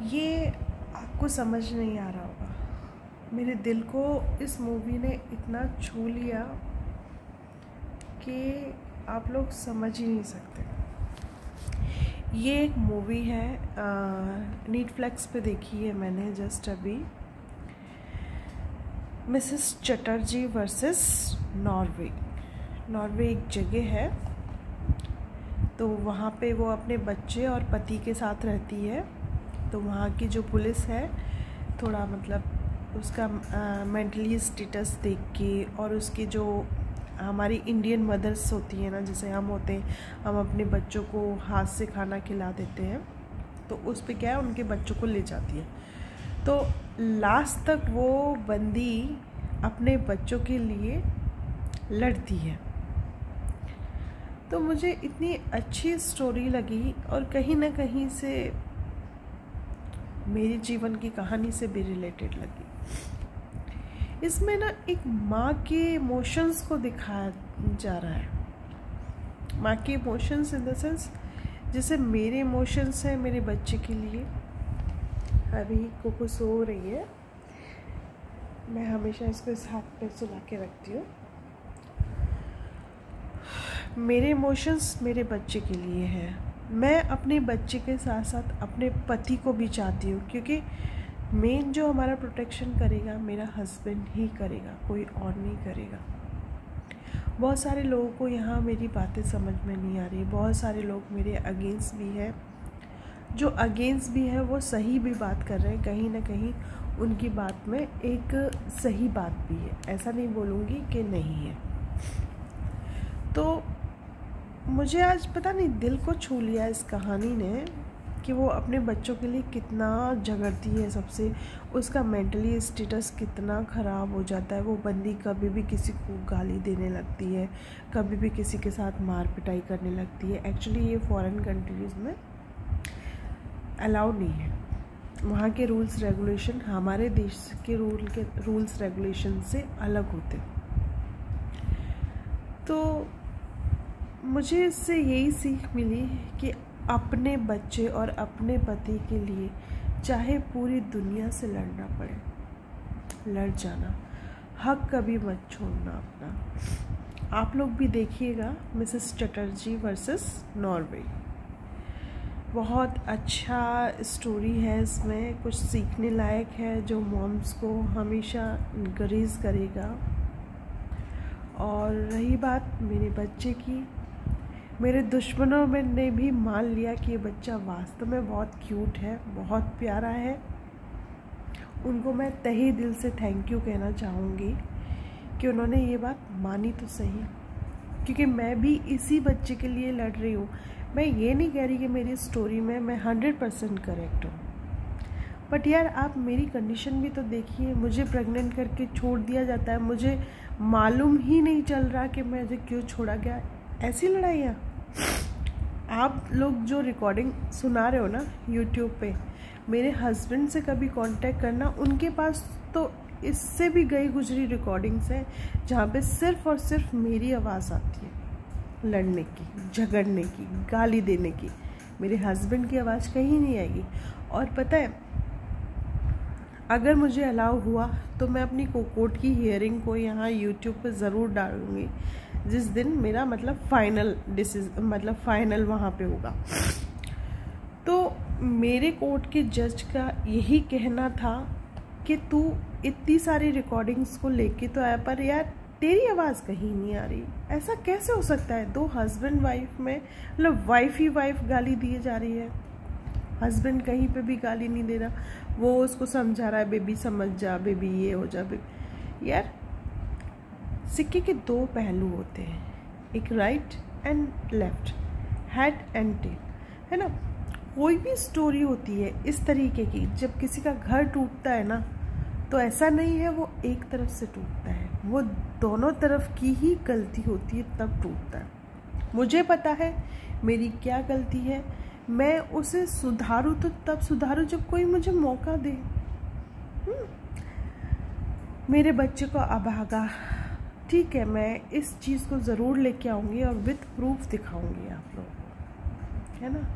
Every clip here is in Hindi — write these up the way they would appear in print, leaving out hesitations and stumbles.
ये आपको समझ नहीं आ रहा होगा, मेरे दिल को इस मूवी ने इतना छू लिया कि आप लोग समझ ही नहीं सकते। ये एक मूवी है, नेटफ्लिक्स पे देखी है मैंने जस्ट अभी। Mrs Chatterjee versus Norway. Norway एक जगह है, तो वहाँ पे वो अपने बच्चे और पति के साथ रहती है। तो वहाँ की जो पुलिस है थोड़ा मतलब उसका मेंटली स्टेटस देख के, और उसकी जो हमारी इंडियन मदर्स होती है ना, जैसे हम होते हैं, हम अपने बच्चों को हाथ से खाना खिला देते हैं, तो उस पे क्या है, उनके बच्चों को ले जाती है। तो लास्ट तक वो बंदी अपने बच्चों के लिए लड़ती है। तो मुझे इतनी अच्छी स्टोरी लगी और कहीं ना कहीं से मेरे जीवन की कहानी से भी रिलेटेड लगी। इसमें ना एक माँ के इमोशंस को दिखाया जा रहा है। माँ के इमोशंस इन द सेंस जैसे मेरे इमोशंस हैं मेरे बच्चे के लिए। अभी कोको सो रही है, मैं हमेशा इसको इस हाथ पे सुला के रखती हूँ। मेरे इमोशंस मेरे बच्चे के लिए हैं। मैं अपने बच्चे के साथ साथ अपने पति को भी चाहती हूँ, क्योंकि मेन जो हमारा प्रोटेक्शन करेगा मेरा हस्बैंड ही करेगा, कोई और नहीं करेगा। बहुत सारे लोगों को यहाँ मेरी बातें समझ में नहीं आ रही। बहुत सारे लोग मेरे अगेंस्ट भी हैं। जो अगेंस्ट भी है वो सही भी बात कर रहे हैं, कहीं ना कहीं उनकी बात में एक सही बात भी है, ऐसा नहीं बोलूँगी कि नहीं है। तो मुझे आज पता नहीं दिल को छू लिया इस कहानी ने कि वो अपने बच्चों के लिए कितना झगड़ती है सबसे, उसका मेंटली स्टेटस कितना ख़राब हो जाता है। वो बंदी कभी भी किसी को गाली देने लगती है, कभी भी किसी के साथ मार पिटाई करने लगती है। एक्चुअली ये फॉरेन कंट्रीज़ में अलाउड नहीं है। वहाँ के रूल्स रेगुलेशन हमारे देश के रूल्स रेगुलेशन से अलग होते हैं। तो मुझे इससे यही सीख मिली कि अपने बच्चे और अपने पति के लिए चाहे पूरी दुनिया से लड़ना पड़े, लड़ जाना, हक कभी मत छोड़ना अपना। आप लोग भी देखिएगा मिसेस चटर्जी वर्सेस नॉर्वे। बहुत अच्छा स्टोरी है, इसमें कुछ सीखने लायक है जो मॉम्स को हमेशा इनकरेज करेगा। और रही बात मेरे बच्चे की, मेरे दुश्मनों में ने भी मान लिया कि ये बच्चा वास्तव में बहुत क्यूट है, बहुत प्यारा है। उनको मैं तहे दिल से थैंक यू कहना चाहूँगी कि उन्होंने ये बात मानी तो सही, क्योंकि मैं भी इसी बच्चे के लिए लड़ रही हूँ। मैं ये नहीं कह रही कि मेरी स्टोरी में मैं 100% करेक्ट हूँ, बट यार आप मेरी कंडीशन भी तो देखिए। मुझे प्रेग्नेंट करके छोड़ दिया जाता है, मुझे मालूम ही नहीं चल रहा कि मुझे क्यों छोड़ा गया। ऐसी लड़ाइयाँ आप लोग जो रिकॉर्डिंग सुना रहे हो ना यूट्यूब पे, मेरे हस्बैंड से कभी कांटेक्ट करना, उनके पास तो इससे भी गई गुजरी रिकॉर्डिंग्स हैं जहाँ पे सिर्फ और सिर्फ मेरी आवाज़ आती है, लड़ने की, झगड़ने की, गाली देने की। मेरे हस्बैंड की आवाज़ कहीं नहीं आएगी। और पता है, अगर मुझे अलाउ हुआ तो मैं अपनी कोर्ट की हियरिंग को यहाँ यूट्यूब पे ज़रूर डालूँगी, जिस दिन मेरा मतलब फाइनल वहाँ पे होगा। तो मेरे कोर्ट के जज का यही कहना था कि तू इतनी सारी रिकॉर्डिंग्स को लेके तो आया, पर यार तेरी आवाज़ कहीं नहीं आ रही। ऐसा कैसे हो सकता है? दो हस्बैंड वाइफ में मतलब वाइफ ही वाइफ गाली दिए जा रही है, हस्बैंड कहीं पे भी गाली नहीं दे रहा। वो उसको समझा रहा है, बेबी समझ जा, बेबी ये हो जा, बेबी। यार सिक्के के दो पहलू होते हैं, एक right and left, head and tail, है ना। कोई भी स्टोरी होती है इस तरीके की, जब किसी का घर टूटता है ना, तो ऐसा नहीं है वो एक तरफ से टूटता है, वो दोनों तरफ की ही गलती होती है तब टूटता है। मुझे पता है मेरी क्या गलती है, मैं उसे सुधारूँ तो तब सुधारूँ जब कोई मुझे मौका दे। मेरे बच्चे को अभागा, ठीक है, मैं इस चीज़ को ज़रूर लेके आऊँगी और विथ प्रूफ दिखाऊँगी आप लोगों को, है ना।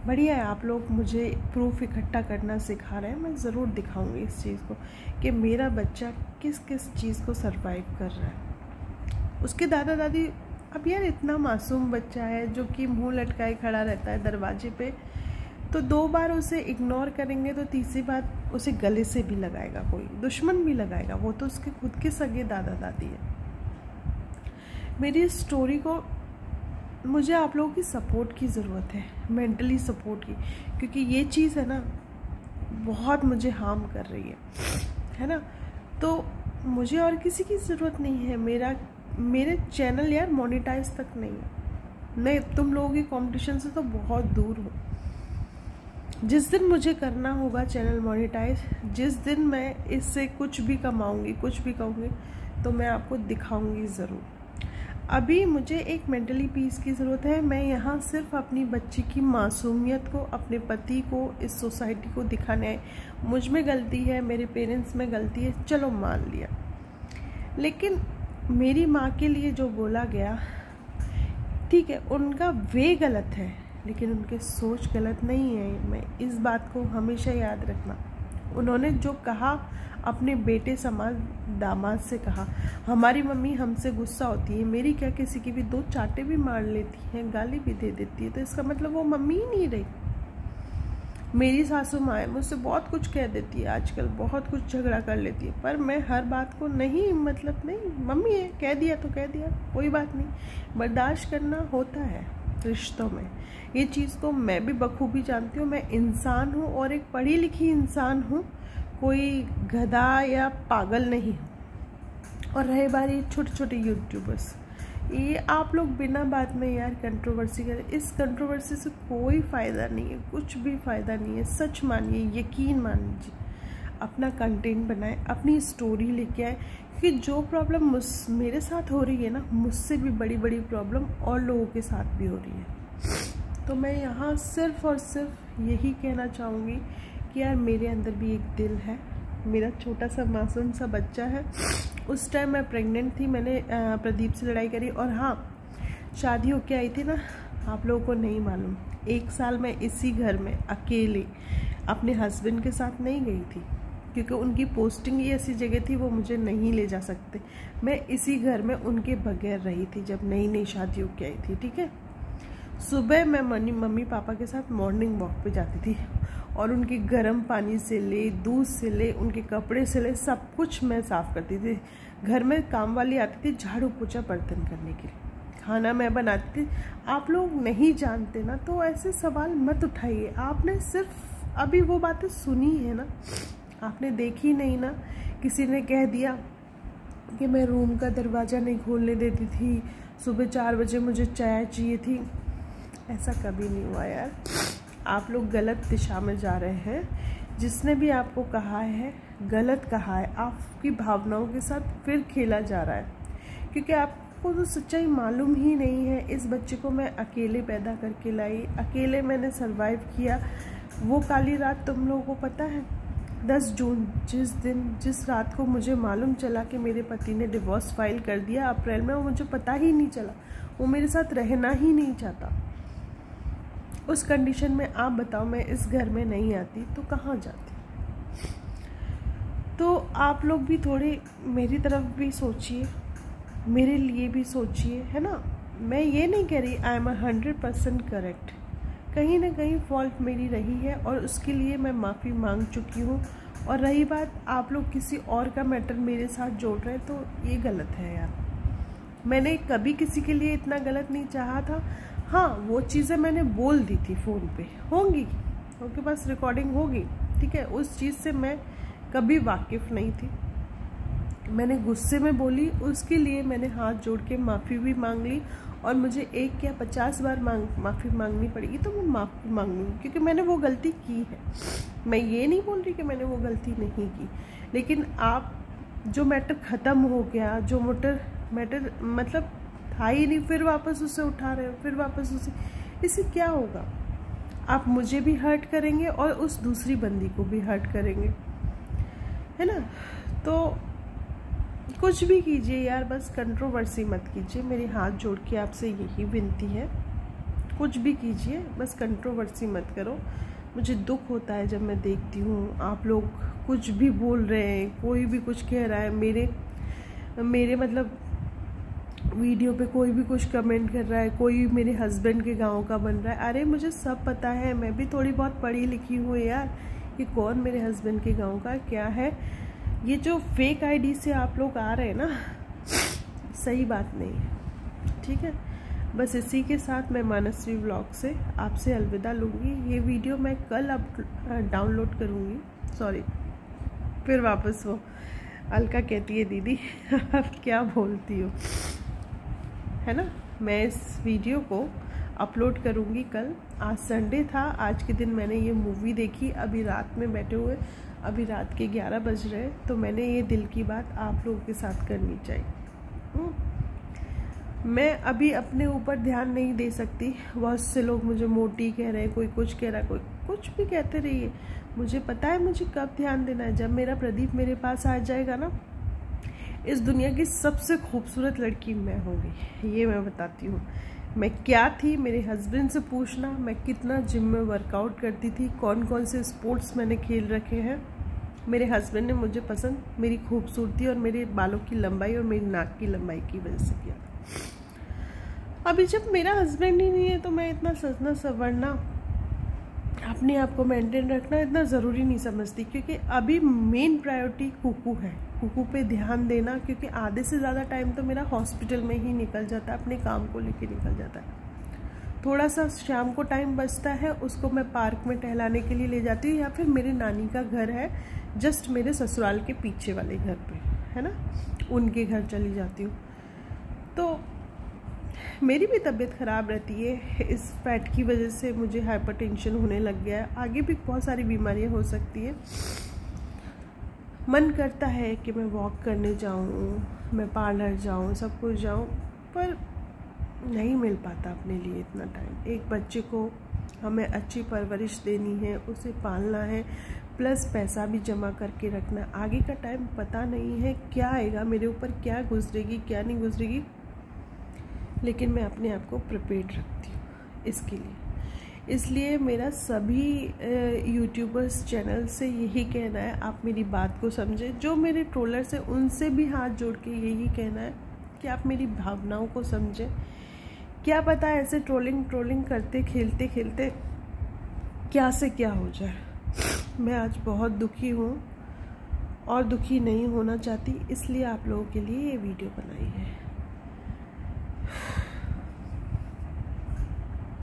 बढ़िया है, आप लोग मुझे प्रूफ इकट्ठा करना सिखा रहे हैं। मैं ज़रूर दिखाऊंगी इस चीज़ को कि मेरा बच्चा किस किस चीज़ को सरवाइव कर रहा है। उसके दादा दादी, अब यार इतना मासूम बच्चा है जो कि मुंह लटकाए खड़ा रहता है दरवाजे पे, तो 2 बार उसे इग्नोर करेंगे तो तीसरी बार उसे गले से भी लगाएगा, कोई दुश्मन भी लगाएगा। वो तो उसके खुद के सगे दादा दादी है। मेरी स्टोरी को, मुझे आप लोगों की सपोर्ट की ज़रूरत है, मेंटली सपोर्ट की, क्योंकि ये चीज़ है ना बहुत मुझे हार्म कर रही है ना। तो मुझे और किसी की ज़रूरत नहीं है। मेरे चैनल यार मोनेटाइज तक नहीं है। मैं तुम लोगों की कंपटीशन से तो बहुत दूर हूँ। जिस दिन मुझे करना होगा चैनल मोनेटाइज, जिस दिन मैं इससे कुछ भी कमाऊँगी, कुछ भी कहूँगी, तो मैं आपको दिखाऊँगी ज़रूर। अभी मुझे एक मेंटली पीस की ज़रूरत है। मैं यहाँ सिर्फ अपनी बच्ची की मासूमियत को, अपने पति को, इस सोसाइटी को दिखाने आई। मुझ में गलती है, मेरे पेरेंट्स में गलती है, चलो मान लिया, लेकिन मेरी माँ के लिए जो बोला गया, ठीक है, उनका वे गलत है, लेकिन उनके सोच गलत नहीं है। मैं इस बात को हमेशा याद रखना। उन्होंने जो कहा अपने बेटे समाज दामाद से कहा। हमारी मम्मी हमसे गुस्सा होती है, मेरी क्या, किसी की भी 2 चाटे भी मार लेती हैं, गाली भी दे देती है, तो इसका मतलब वो मम्मी ही नहीं रही। मेरी सासू माँ है, मुझसे बहुत कुछ कह देती है, आजकल बहुत कुछ झगड़ा कर लेती है, पर मैं हर बात को नहीं, मतलब नहीं, मम्मी है, कह दिया तो कह दिया, कोई बात नहीं। बर्दाश्त करना होता है रिश्तों में, ये चीज़ को मैं भी बखूबी जानती हूँ। मैं इंसान हूँ और एक पढ़ी लिखी इंसान हूँ, कोई गधा या पागल नहीं हूँ। और रहे बारी छोटे छोटे यूट्यूबर्स, ये आप लोग बिना बात में यार कंट्रोवर्सी करें। इस कंट्रोवर्सी से कोई फ़ायदा नहीं है, कुछ भी फ़ायदा नहीं है। सच मानिए, यकीन मान लीजिए, अपना कंटेंट बनाए, अपनी स्टोरी लेके आए, कि जो प्रॉब्लम मेरे साथ हो रही है ना, मुझसे भी बड़ी बड़ी प्रॉब्लम और लोगों के साथ भी हो रही है। तो मैं यहाँ सिर्फ़ और सिर्फ यही कहना चाहूँगी कि यार मेरे अंदर भी एक दिल है, मेरा छोटा सा मासूम सा बच्चा है। उस टाइम मैं प्रेग्नेंट थी, मैंने प्रदीप से लड़ाई करी, और हाँ, शादी होके आई थी ना, आप लोगों को नहीं मालूम, 1 साल मैं इसी घर में अकेले अपने हस्बैंड के साथ नहीं गई थी, क्योंकि उनकी पोस्टिंग ही ऐसी जगह थी, वो मुझे नहीं ले जा सकते। मैं इसी घर में उनके बगैर रही थी जब नई नई शादी होके आई थी, ठीक है। सुबह मैं मम्मी पापा के साथ मॉर्निंग वॉक पे जाती थी, और उनके गर्म पानी से ले, दूध से ले, उनके कपड़े से ले, सब कुछ मैं साफ़ करती थी। घर में काम वाली आती थी झाड़ू पोछा बर्तन करने के लिए, खाना मैं बनाती थी। आप लोग नहीं जानते ना, तो ऐसे सवाल मत उठाइए। आपने सिर्फ अभी वो बातें सुनी है ना, आपने देखी नहीं ना। किसी ने कह दिया कि मैं रूम का दरवाज़ा नहीं खोलने देती थी, सुबह 4 बजे मुझे चाय चाहिए थी। ऐसा कभी नहीं हुआ यार, आप लोग गलत दिशा में जा रहे हैं। जिसने भी आपको कहा है गलत कहा है, आपकी भावनाओं के साथ फिर खेला जा रहा है, क्योंकि आपको तो सच्चाई मालूम ही नहीं है। इस बच्चे को मैं अकेले पैदा करके लाई, अकेले मैंने सरवाइव किया। वो काली रात तुम लोगों को पता है, 10 जून, जिस रात को मुझे मालूम चला कि मेरे पति ने डिवोर्स फाइल कर दिया अप्रैल में, वो मुझे पता ही नहीं चला। वो मेरे साथ रहना ही नहीं चाहता। उस कंडीशन में आप बताओ, मैं इस घर में नहीं आती तो कहाँ जाती। तो आप लोग भी थोड़े मेरी तरफ भी सोचिए, मेरे लिए भी सोचिए, है ना। मैं ये नहीं कह रही आई एम 100% करेक्ट, कहीं ना कहीं फॉल्ट मेरी रही है, और उसके लिए मैं माफ़ी मांग चुकी हूँ। और रही बात आप लोग किसी और का मैटर मेरे साथ जोड़ रहे हैं, तो ये गलत है यार। मैंने कभी किसी के लिए इतना गलत नहीं चाहा था। हाँ, वो चीज़ें मैंने बोल दी थी, फ़ोन पे होंगी, उनके पास रिकॉर्डिंग होगी, ठीक है। उस चीज़ से मैं कभी वाकिफ़ नहीं थी, मैंने गुस्से में बोली, उसके लिए मैंने हाथ जोड़ के माफ़ी भी मांग ली। और मुझे 1 या 50 बार माफ़ी मांगनी पड़ेगी तो मैं माफ़ी मांगूंगी, क्योंकि मैंने वो गलती की है। मैं ये नहीं बोल रही कि मैंने वो गलती नहीं की, लेकिन आप जो मैटर ख़त्म हो गया, जो मैटर मतलब था ही नहीं, फिर वापस उसे उठा रहे हो, फिर वापस उसे, इससे क्या होगा। आप मुझे भी हर्ट करेंगे और उस दूसरी बंदी को भी हर्ट करेंगे, है ना। तो कुछ भी कीजिए यार, बस कंट्रोवर्सी मत कीजिए। मेरे हाथ जोड़ के आपसे यही विनती है। कुछ भी कीजिए, बस कंट्रोवर्सी मत करो। मुझे दुख होता है जब मैं देखती हूँ आप लोग कुछ भी बोल रहे हैं, कोई भी कुछ कह रहा है, मेरे मतलब वीडियो पे कोई भी कुछ कमेंट कर रहा है, कोई मेरे हस्बैंड के गांव का बन रहा है। अरे मुझे सब पता है, मैं भी थोड़ी बहुत पढ़ी लिखी हूँ यार, कि कौन मेरे हस्बैंड के गांव का क्या है। ये जो फेक आईडी से आप लोग आ रहे हैं ना, सही बात नहीं है, ठीक है। बस इसी के साथ मैं मानसवी व्लॉग से आपसे अलविदा लूँगी। ये वीडियो मैं कल अब डाउनलोड करूँगी, सॉरी, फिर वापस वो अलका कहती है दीदी अब क्या बोलती हो, है ना। मैं इस वीडियो को अपलोड करूँगी कल। आज संडे था, आज के दिन मैंने ये मूवी देखी। अभी रात में बैठे हुए, अभी रात के 11 बज रहे हैं, तो मैंने ये दिल की बात आप लोगों के साथ करनी चाहिए। मैं अभी अपने ऊपर ध्यान नहीं दे सकती। बहुत से लोग मुझे मोटी कह रहे हैं, कोई कुछ कह रहा है, कोई कुछ भी कहते रहिए। मुझे पता है मुझे कब ध्यान देना है। जब मेरा प्रदीप मेरे पास आ जाएगा ना, इस दुनिया की सबसे खूबसूरत लड़की मैं होंगी, ये मैं बताती हूँ। मैं क्या थी मेरे हस्बैंड से पूछना, मैं कितना जिम में वर्कआउट करती थी, कौन कौन से स्पोर्ट्स मैंने खेल रखे हैं। मेरे हस्बैंड ने मुझे पसंद मेरी खूबसूरती और मेरे बालों की लंबाई और मेरी नाक की लंबाई की वजह से किया। अभी जब मेरा हस्बैंड ही नहीं है तो मैं इतना सजना संवरना, अपने आप को मेंटेन रखना इतना ज़रूरी नहीं समझती, क्योंकि अभी मेन प्रायोरिटी कुकू है। कुकू पे ध्यान देना, क्योंकि आधे से ज़्यादा टाइम तो मेरा हॉस्पिटल में ही निकल जाता है, अपने काम को लेके निकल जाता है। थोड़ा सा शाम को टाइम बचता है, उसको मैं पार्क में टहलाने के लिए ले जाती हूँ, या फिर मेरे नानी का घर है जस्ट मेरे ससुराल के पीछे वाले घर पे, है ना, उनके घर चली जाती हूँ। तो मेरी भी तबीयत ख़राब रहती है, इस फैट की वजह से मुझे हाइपरटेंशन होने लग गया है, आगे भी बहुत सारी बीमारियां हो सकती है। मन करता है कि मैं वॉक करने जाऊं, मैं पार्लर जाऊं, सब कुछ जाऊं, पर नहीं मिल पाता अपने लिए इतना टाइम। एक बच्चे को हमें अच्छी परवरिश देनी है, उसे पालना है, प्लस पैसा भी जमा करके रखना। आगे का टाइम पता नहीं है क्या आएगा, मेरे ऊपर क्या गुजरेगी क्या नहीं गुजरेगी, लेकिन मैं अपने आप को प्रिपेयर्ड रखती हूँ इसके लिए। इसलिए मेरा सभी यूट्यूबर्स चैनल से यही कहना है, आप मेरी बात को समझें। जो मेरे ट्रोलर्स हैं उनसे भी हाथ जोड़ के यही कहना है कि आप मेरी भावनाओं को समझें। क्या पता ऐसे ट्रोलिंग करते खेलते खेलते क्या से क्या हो जाए। मैं आज बहुत दुखी हूँ और दुखी नहीं होना चाहती, इसलिए आप लोगों के लिए ये वीडियो बनाई है।